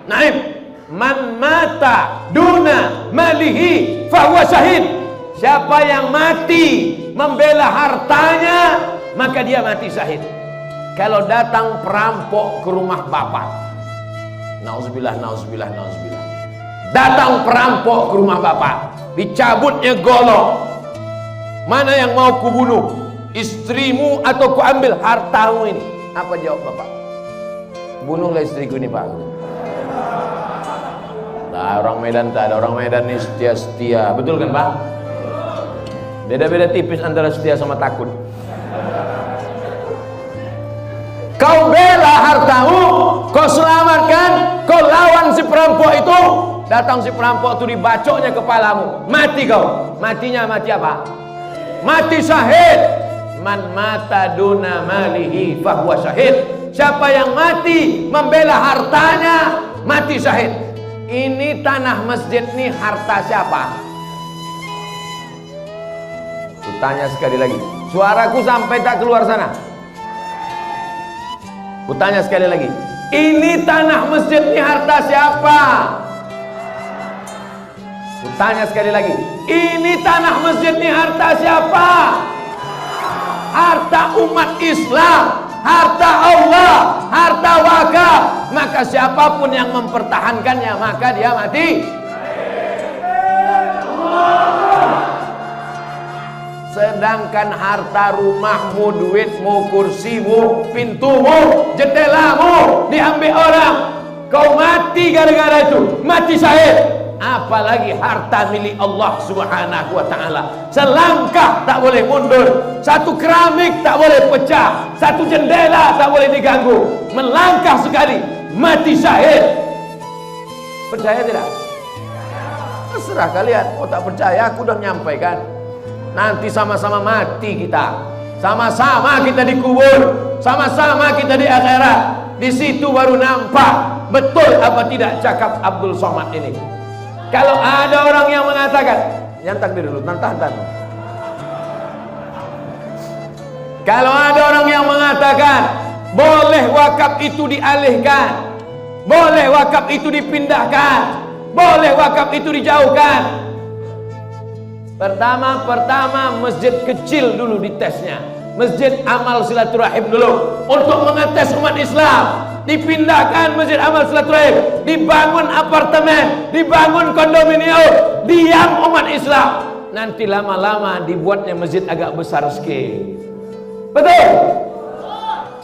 Naim, man mata duna malihi fahuwa syahid. Siapa yang mati membela hartanya, maka dia mati syahid. Kalau datang perampok ke rumah bapak, nauzubillah, nauzubillah, nauzubillah. Datang perampok ke rumah bapak, dicabutnya golok. Mana yang mau kubunuh? Istrimu atau kuambil hartamu ini? Apa jawab bapak? Bunuhlah istriku ini, Pak. Nah, orang Medan tak ada. Orang Medan ini setia-setia. Betul kan, Pak? Beda-beda tipis antara setia sama takut. Kau bela hartamu, kau selamatkan, kau lawan si perampok itu. Datang si perampok itu, dibacoknya kepalamu, mati kau. Matinya mati apa? Mati syahid. Man mata duna malihi fahuwa syahid. Siapa yang mati membela hartanya, mati syahid. Ini tanah masjid ini harta siapa? Kutanya sekali lagi, suaraku sampai tak keluar sana? Kutanya sekali lagi, ini tanah masjid ini harta siapa? Kutanya sekali lagi, ini tanah masjid ini harta siapa? Harta umat Islam, harta Allah, harta wakaf. Maka siapapun yang mempertahankannya, maka dia mati. Sedangkan harta rumahmu, duitmu, kursimu, pintumu, jendelamu diambil orang, kau mati gara-gara itu, mati syahid. Apalagi harta milik Allah Subhanahu wa ta'ala. Selangkah tak boleh mundur, satu keramik tak boleh pecah, satu jendela tak boleh diganggu. Melangkah sekali, mati syahid. Percaya tidak? Terserah kalian. Oh tak percaya, aku udah menyampaikan. Nanti sama-sama mati kita, sama-sama kita dikubur, sama-sama kita di akhirat. Di situ baru nampak betul apa tidak cakap Abdul Somad ini. Kalau ada orang yang mengatakan, yang takbir dulu, tahan. Kalau ada orang yang mengatakan boleh wakaf itu dialihkan, boleh wakaf itu dipindahkan, boleh wakaf itu dijauhkan. Pertama masjid kecil dulu ditesnya, masjid amal silaturahim dulu untuk mengetes umat Islam. Dipindahkan masjid amal silaturahim, dibangun apartemen, dibangun kondominium, diam umat Islam. Nanti lama-lama dibuatnya masjid agak besar sikit. Betul?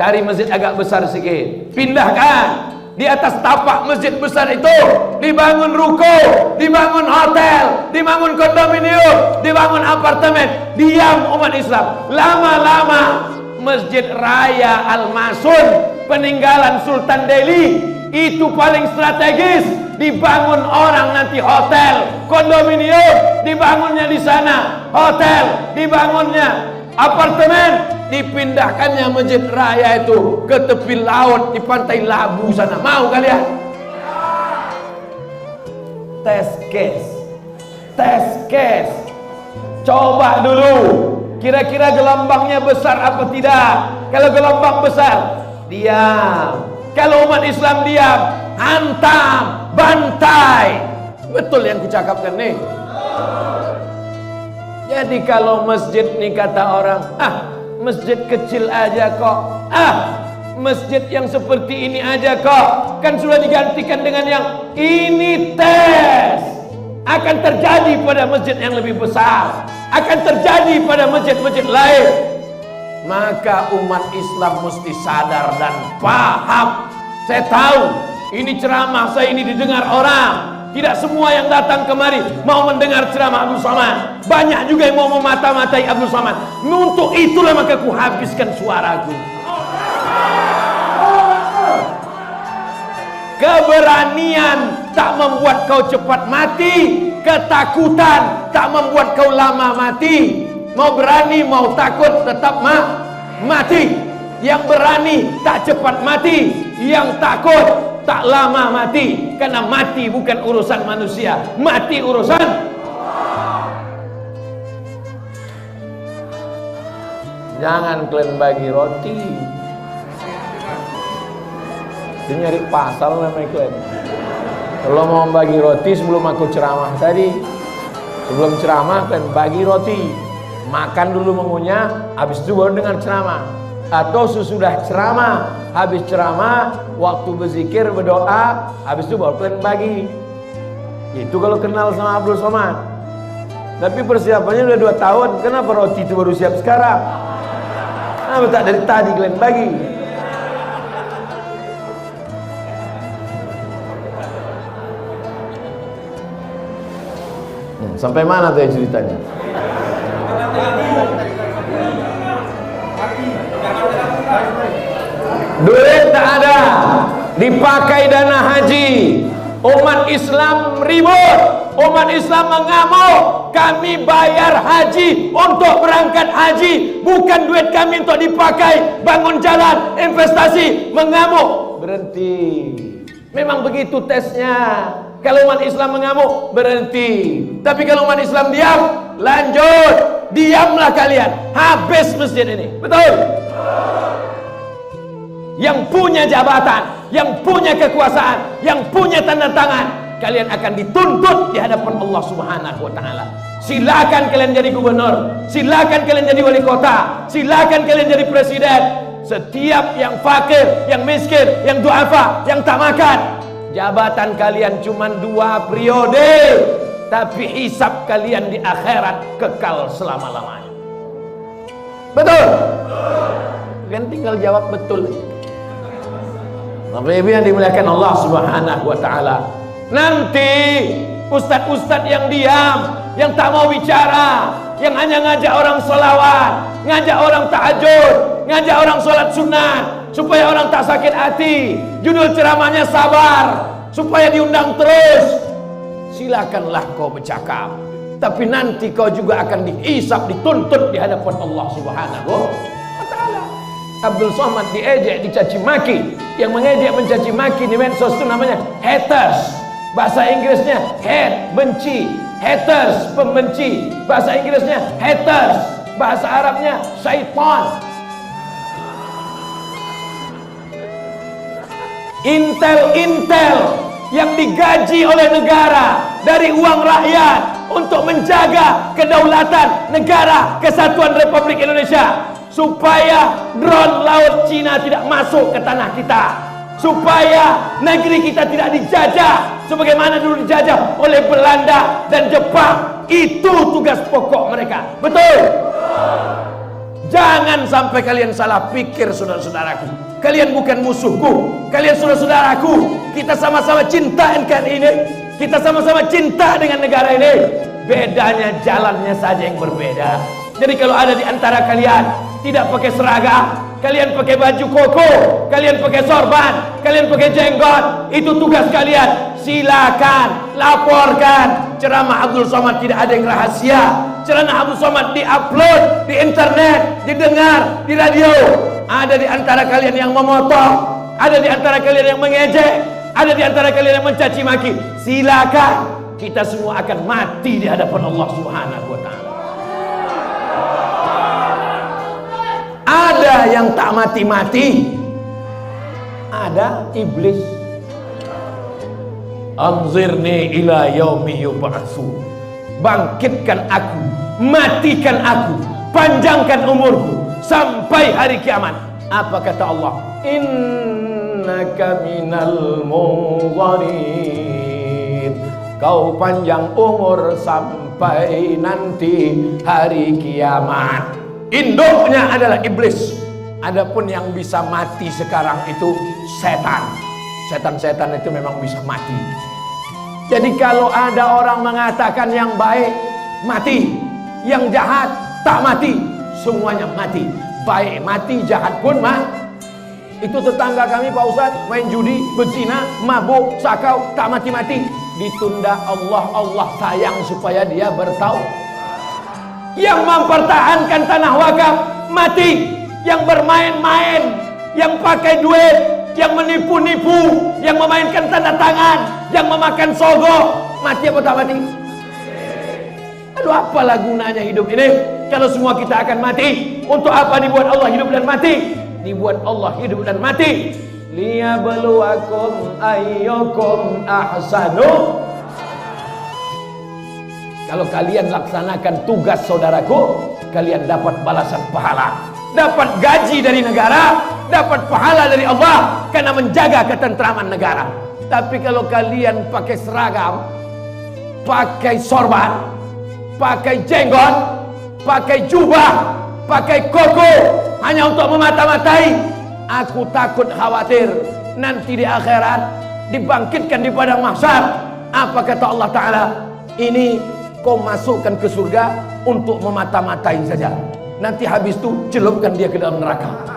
Cari masjid agak besar sikit, pindahkan. Di atas tapak masjid besar itu dibangun ruko, dibangun hotel, dibangun kondominium, dibangun apartemen. Diam umat Islam. Lama-lama Masjid Raya Al-Masun peninggalan Sultan Delhi itu paling strategis, dibangun orang nanti hotel, kondominium, dibangunnya di sana, hotel, dibangunnya apartemen, dipindahkannya Masjid Raya itu ke tepi laut di pantai Labu sana. Mau kalian? Tes case, coba dulu kira-kira gelombangnya besar apa tidak. Kalau gelombang besar, diam. Kalau umat Islam diam, hantam, bantai. Betul yang kucakapkan nih. Jadi kalau masjid nih kata orang, masjid kecil aja kok, masjid yang seperti ini aja kok, kan sudah digantikan dengan yang ini. Tes akan terjadi pada masjid yang lebih besar, akan terjadi pada masjid-masjid lain. Maka umat Islam mesti sadar dan paham. Saya tahu ini ceramah saya ini didengar orang. Tidak semua yang datang kemari mau mendengar ceramah Abdul Somad. Banyak juga yang mau memata-matai Abdul Somad. Untuk itulah maka ku habiskan suaraku. Keberanian tak membuat kau cepat mati, ketakutan tak membuat kau lama mati. Mau berani mau takut tetap mati. Yang berani tak cepat mati, yang takut tak lama mati. Karena mati bukan urusan manusia, mati urusan. Jangan kalian bagi roti, dia nyari pasal namanya kalian. Kalau mau bagi roti sebelum aku ceramah tadi, sebelum ceramah kan bagi roti, makan dulu mengunyah, habis itu baru dengar ceramah. Atau sesudah ceramah, habis ceramah, waktu berzikir berdoa, habis itu baru kalian bagi. Itu kalau kenal sama Abdul Somad. Tapi persiapannya udah 2 tahun, kenapa roti itu baru siap sekarang? Kenapa tak dari tadi kalian bagi? Sampai mana tuh ceritanya? Duit tak ada, dipakai dana haji. Umat Islam ribut, umat Islam mengamuk. Kami bayar haji untuk berangkat haji, bukan duit kami untuk dipakai bangun jalan, investasi. Mengamuk, berhenti. Memang begitu tesnya. Kalau umat Islam mengamuk, berhenti. Tapi kalau umat Islam diam, lanjut. Diamlah kalian, habis masjid ini. Betul? Yang punya jabatan, yang punya kekuasaan, yang punya tanda tangan, kalian akan dituntut di hadapan Allah Subhanahu wa taala. Silakan kalian jadi gubernur, silakan kalian jadi wali kota, silakan kalian jadi presiden. Setiap yang fakir, yang miskin, yang duafa, yang tak makan, jabatan kalian cuma 2 periode, tapi hisab kalian di akhirat kekal selama-lamanya. Betul? Kalian tinggal jawab betul. Bapak Ibu yang dimuliakan Allah Subhanahu wa taala. Nanti ustadz-ustadz yang diam, yang tak mau bicara, yang hanya ngajak orang sholawat, ngajak orang tahajud, ngajak orang sholat sunnah supaya orang tak sakit hati. Judul ceramahnya sabar, supaya diundang terus. Silakanlah kau bercakap, tapi nanti kau juga akan dihisab, dituntut di hadapan Allah Subhanahu wa taala. Abdul Somad diejek, dicaci maki. Yang mengejek mencaci maki di medsos itu namanya haters. Bahasa Inggrisnya hate, benci. Haters, pembenci. Bahasa Inggrisnya haters. Bahasa Arabnya syaitan. Intel yang digaji oleh negara dari uang rakyat untuk menjaga kedaulatan negara Kesatuan Republik Indonesia, supaya drone laut Cina tidak masuk ke tanah kita, supaya negeri kita tidak dijajah sebagaimana dulu dijajah oleh Belanda dan Jepang. Itu tugas pokok mereka. Betul? Jangan sampai kalian salah pikir, saudara-saudaraku. Kalian bukan musuhku, kalian saudara-saudaraku. Kita sama-sama cinta NKRI ini, kita sama-sama cinta dengan negara ini. Bedanya jalannya saja yang berbeda. Jadi kalau ada di antara kalian tidak pakai seragam, kalian pakai baju koko, kalian pakai sorban, kalian pakai jenggot, itu tugas kalian. Silakan laporkan. Ceramah Abdul Somad tidak ada yang rahasia. Ceramah Abdul Somad diupload di internet, didengar di radio. Ada di antara kalian yang memotong, ada di antara kalian yang mengejek, ada di antara kalian yang mencaci maki. Silakan. Kita semua akan mati di hadapan Allah Subhanahu wa taala. Ada yang tak mati-mati, ada iblis. Anzirni ila yaumi yub'atsun. Bangkitkan aku, matikan aku, panjangkan umurku sampai hari kiamat. Apa kata Allah? Innaka minal munzarin. Kau panjang umur sampai nanti hari kiamat. Induknya adalah iblis. Adapun yang bisa mati sekarang itu setan. Setan-setan itu memang bisa mati. Jadi kalau ada orang mengatakan yang baik mati, yang jahat tak mati, semuanya mati. Baik mati, jahat pun mati. Itu tetangga kami Pak Ustadz, main judi, berzina, mabuk, sakau, tak mati-mati. Ditunda Allah sayang supaya dia bertaubat. Yang mempertahankan tanah wakaf mati. Yang bermain-main, yang pakai duit, yang menipu-nipu, yang memainkan tanda tangan, yang memakan sogok, mati apa tak mati? Aduh, apalah gunanya hidup ini kalau semua kita akan mati? Untuk apa dibuat Allah hidup dan mati? Dibuat Allah hidup dan mati liyabluwakum ayyukum ahsanu. Kalau kalian laksanakan tugas saudaraku, kalian dapat balasan pahala, dapat gaji dari negara, dapat pahala dari Allah karena menjaga ketentraman negara. Tapi kalau kalian pakai seragam, pakai sorban, pakai jenggot, pakai jubah, pakai koko hanya untuk memata-matai, aku takut khawatir nanti di akhirat dibangkitkan di padang mahsyar. Apa kata Allah Ta'ala? Ini kau masukkan ke surga untuk memata-matai saja. Nanti habis itu celupkan dia ke dalam neraka.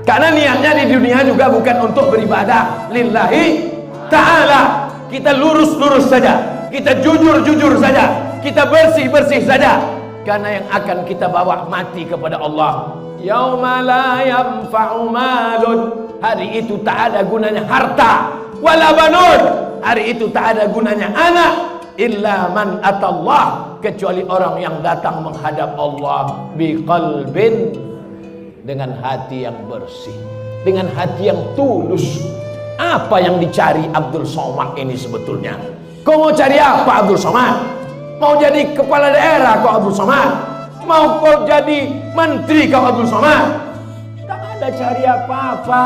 Karena niatnya di dunia juga bukan untuk beribadah lillahi ta'ala. Kita lurus-lurus saja, kita jujur-jujur saja, kita bersih-bersih saja. Karena yang akan kita bawa mati kepada Allah. Yauma la yanfa'u malun, hari itu tak ada gunanya harta, wala banun, hari itu tak ada gunanya anak, illa man atallah, kecuali orang yang datang menghadap Allah biqalbin, dengan hati yang bersih, dengan hati yang tulus. Apa yang dicari Abdul Somad ini sebetulnya? Kau mau cari apa Abdul Somad? Mau jadi kepala daerah kau Abdul Somad? Mau kau jadi menteri kau Abdul Somad? Tak ada cari apa-apa.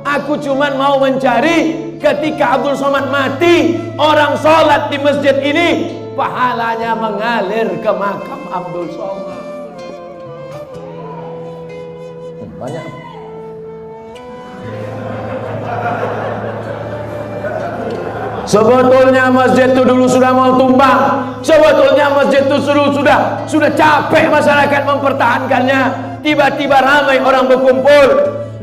Aku cuman mau mencari ketika Abdul Somad mati, orang sholat di masjid ini pahalanya mengalir ke makam Abdul Somad. Banyak. Sebetulnya masjid itu dulu sudah mau tumbang. Sebetulnya masjid itu sudah capek masyarakat mempertahankannya. Tiba-tiba ramai orang berkumpul,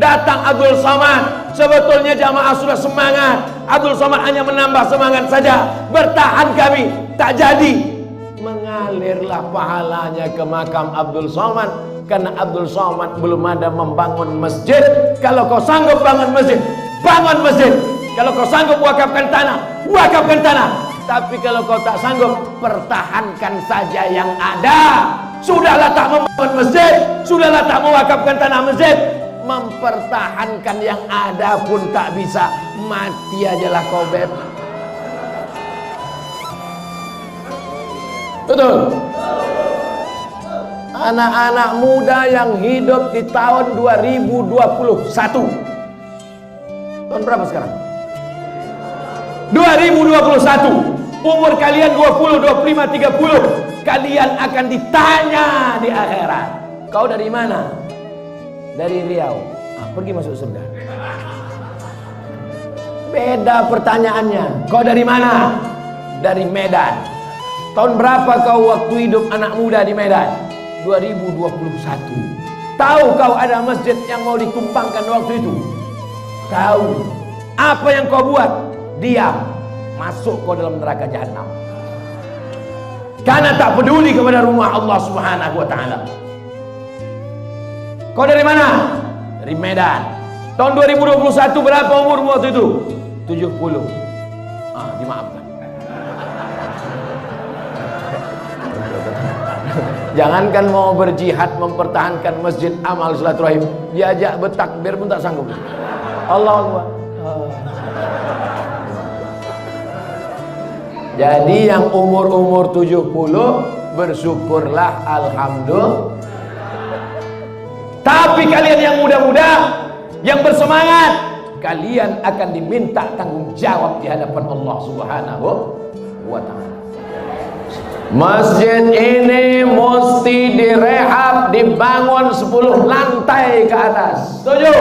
datang Abdul Somad. Sebetulnya jamaah sudah semangat, Abdul Somad hanya menambah semangat saja. Bertahan kami, tak jadi. Mengalirlah pahalanya ke makam Abdul Somad, karena Abdul Somad belum ada membangun masjid. Kalau kau sanggup bangun masjid, bangun masjid. Kalau kau sanggup wakafkan tanah, wakafkan tanah. Tapi kalau kau tak sanggup, pertahankan saja yang ada. Sudahlah tak membangun masjid, sudahlah tak mewakafkan tanah masjid, mempertahankan yang ada pun tak bisa. Mati ajalah kau, beb. Betul. Anak-anak muda yang hidup di tahun 2021. Tahun berapa sekarang? 2021. Umur kalian 20, 25, 30. Kalian akan ditanya di akhirat. Kau dari mana? Dari Riau. Pergi masuk surga. Beda pertanyaannya. Kau dari mana? Dari Medan. Tahun berapa kau waktu hidup anak muda di Medan? 2021. Tahu kau ada masjid yang mau ditumpangkan waktu itu? Tahu. Apa yang kau buat? Diam. Masuk kau dalam neraka jahanam. Karena tak peduli kepada rumah Allah Subhanahu wa ta'ala. Kau dari mana? Dari Medan. Tahun 2021 berapa umurmu waktu itu? 70. Dimaafkan. Jangankan mau berjihad mempertahankan masjid amal silaturahim, diajak bertakbir pun tak sanggup. Allahu Akbar. Jadi yang umur-umur 70 bersyukurlah, alhamdulillah. Tapi kalian yang muda-muda, yang bersemangat, kalian akan diminta tanggung jawab di hadapan Allah Subhanahu wa ta'ala. Masjid ini mesti direhab, dibangun 10 lantai ke atas. Setuju?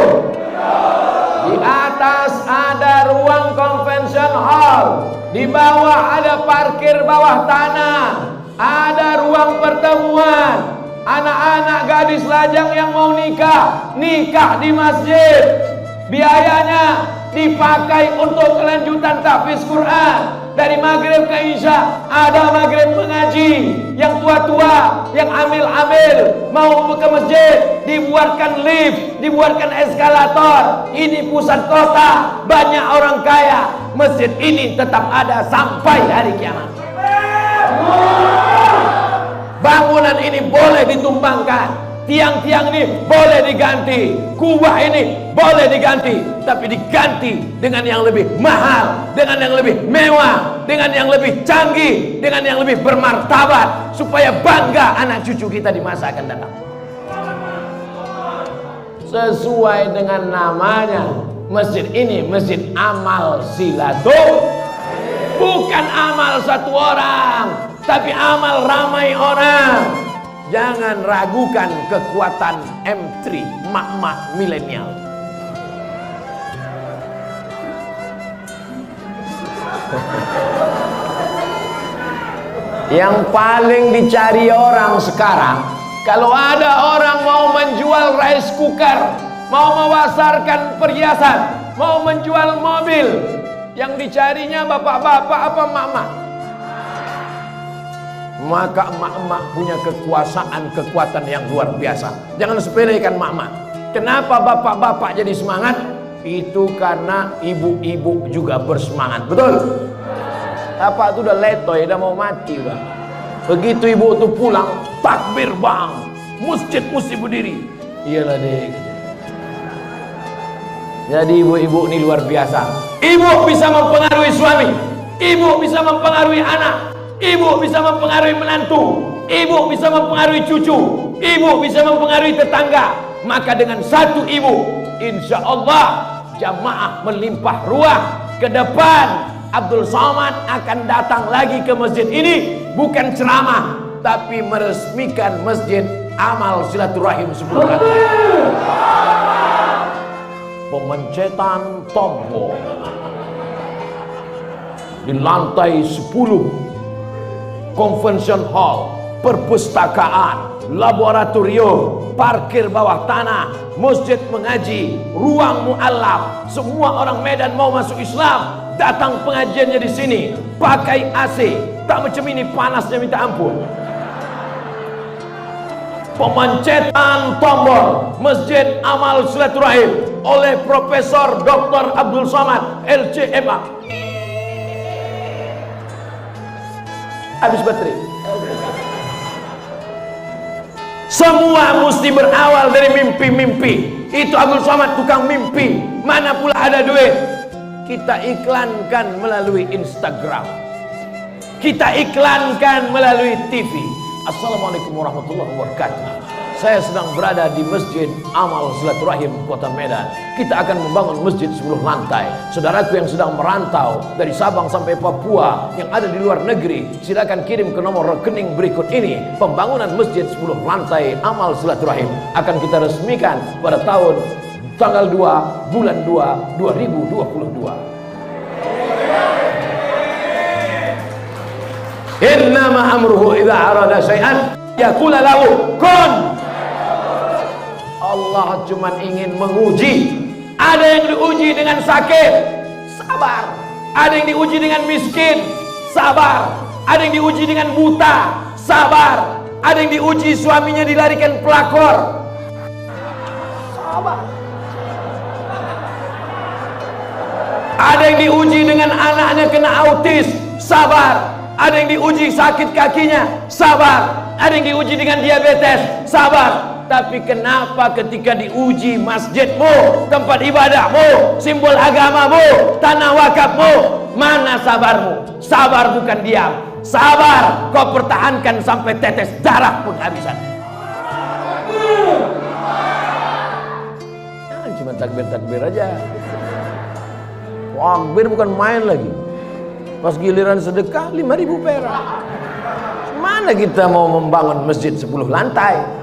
Di atas ada ruang convention hall, di bawah ada parkir bawah tanah, ada ruang pertemuan. Anak-anak gadis lajang yang mau nikah, nikah di masjid. Biayanya dipakai untuk kelanjutan tahfiz Quran. Dari maghrib ke isya ada maghrib mengaji. Yang tua-tua, yang amil-amil mau ke masjid, dibuatkan lift, dibuatkan eskalator. Ini pusat kota, banyak orang kaya. Masjid ini tetap ada sampai hari kiamat. Bangunan ini boleh ditumbangkan, tiang-tiang ini boleh diganti, kubah ini boleh diganti, tapi diganti dengan yang lebih mahal, dengan yang lebih mewah, dengan yang lebih canggih, dengan yang lebih bermartabat, supaya bangga anak cucu kita di masa akan datang. Sesuai dengan namanya, masjid ini masjid amal silaturahim, bukan amal satu orang, tapi amal ramai orang. Jangan ragukan kekuatan M3 mak-mak milenial. Yang paling dicari orang sekarang, kalau ada orang mau menjual rice cooker, mau memasarkan perhiasan, mau menjual mobil, yang dicarinya bapak-bapak apa mak-mak? Maka emak-emak punya kekuasaan yang luar biasa. Jangan sepelekan emak-emak. Kenapa bapak-bapak jadi semangat? Itu karena ibu-ibu juga bersemangat. Betul? Bapak itu udah letoy, udah mau mati udah. Begitu ibu itu pulang, takbir bang, masjid mesti berdiri. Iyalah deh. Jadi ibu-ibu ini luar biasa. Ibu bisa mempengaruhi suami, ibu bisa mempengaruhi anak, ibu bisa mempengaruhi menantu, ibu bisa mempengaruhi cucu, ibu bisa mempengaruhi tetangga. Maka dengan satu ibu, insya Allah jamaah melimpah ruah. Ke depan Abdul Somad akan datang lagi ke masjid ini, bukan ceramah, tapi meresmikan masjid amal silaturahim 10 lantai. Pemencetan tombol di lantai 10. Convention hall, perpustakaan, laboratorium, parkir bawah tanah, masjid mengaji, ruang mu'allaf. Semua orang Medan mau masuk Islam, datang pengajiannya di sini, pakai AC, tak macam ini panasnya minta ampun. Pemencetan tombol Masjid Amal Silaturahim oleh Profesor Dr. Abdul Somad LCMA. Habis baterai. Semua mesti berawal dari mimpi-mimpi. Itu Abdul Somad tukang mimpi. Mana pula ada duit? Kita iklankan melalui Instagram, kita iklankan melalui TV. Assalamualaikum warahmatullahi wabarakatuh. Saya sedang berada di Masjid Amal Silaturahim Kota Medan. Kita akan membangun masjid 10 lantai. Saudaraku yang sedang merantau dari Sabang sampai Papua, yang ada di luar negeri, silakan kirim ke nomor rekening berikut ini. Pembangunan masjid 10 lantai Amal Silaturahim akan kita resmikan pada tahun tanggal 2 bulan 2 2022. Innama amruhu idza arada syai'an yaqula lahu kun. Allah cuma ingin menguji. Ada yang diuji dengan sakit, sabar. Ada yang diuji dengan miskin, sabar. Ada yang diuji dengan buta, sabar. Ada yang diuji suaminya dilarikan pelakor, sabar. Ada yang diuji dengan anaknya kena autis, sabar. Ada yang diuji sakit kakinya, sabar. Ada yang diuji dengan diabetes, sabar. Tapi kenapa ketika diuji masjidmu, tempat ibadahmu, simbol agamamu, tanah wakafmu, mana sabarmu? Sabar bukan diam. Sabar kau pertahankan sampai tetes darah penghabisan. Jangan cuma takbir-takbir aja. Takbir bukan main lagi. Pas giliran sedekah 5.000 perak. Mana kita mau membangun masjid 10 lantai?